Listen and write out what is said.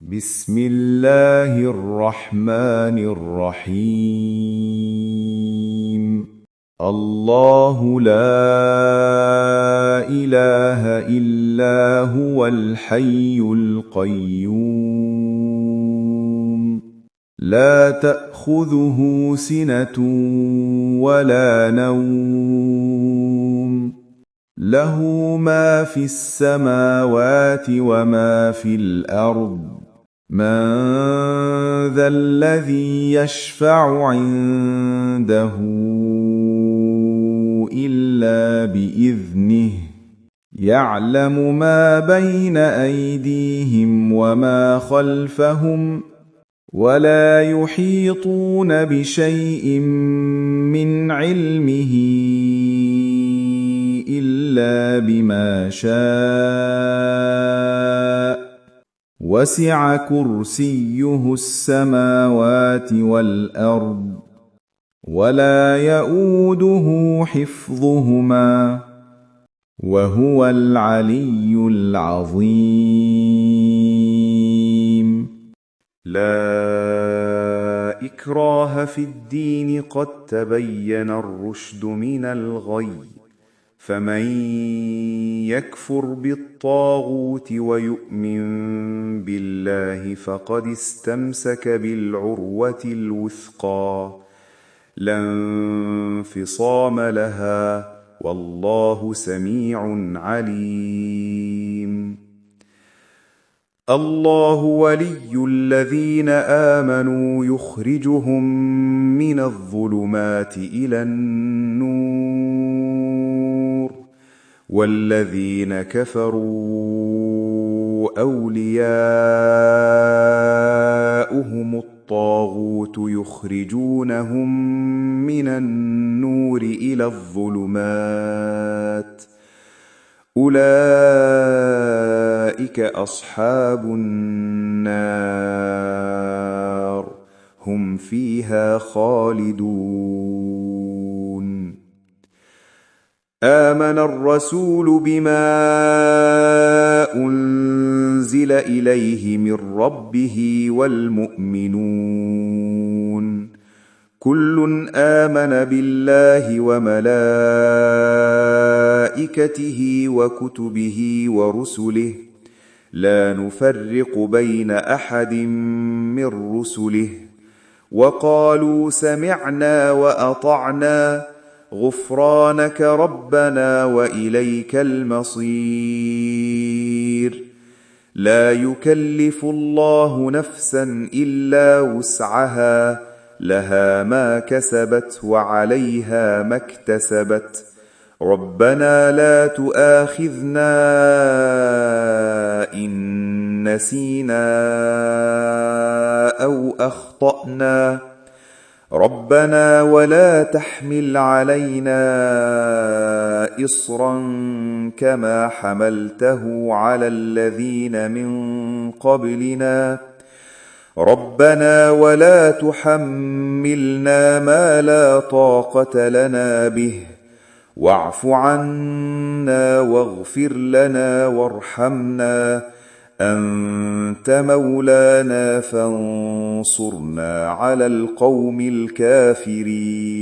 بسم الله الرحمن الرحيم الله لا إله إلا هو الحي القيوم لا تأخذه سنة ولا نوم له ما في السماوات وما في الأرض من ذا الذي يشفع عنده إلا بإذنه يعلم ما بين أيديهم وما خلفهم ولا يحيطون بشيء من علمه إلا بما شاء وسع كرسيه السماوات والأرض ولا يؤوده حفظهما وهو العلي العظيم لا إكراه في الدين قد تبين الرشد من الغي فمن يكفر بالطاغوت ويؤمن بالله فقد استمسك بالعروة الوثقى لا انفصام لها والله سميع عليم الله ولي الذين آمنوا يخرجهم من الظلمات إلى النور والذين كفروا أولياؤهم الطاغوت يخرجونهم من النور إلى الظلمات أولئك أصحاب النار هم فيها خالدون آمن الرسول بما أنزل إليه من ربه والمؤمنون كل آمن بالله وملائكته وكتبه ورسله لا نفرق بين أحد من رسله وقالوا سمعنا وأطعنا غفرانك ربنا وإليك المصير لا يكلف الله نفسا إلا وسعها لها ما كسبت وعليها ما اكتسبت ربنا لا تؤاخذنا إن نسينا أو أخطأنا ربنا ولا تحمل علينا إصرا كما حملته على الذين من قبلنا ربنا ولا تحملنا ما لا طاقة لنا به واعف عنا واغفر لنا وارحمنا أنت مولانا فانصرنا على القوم الكافرين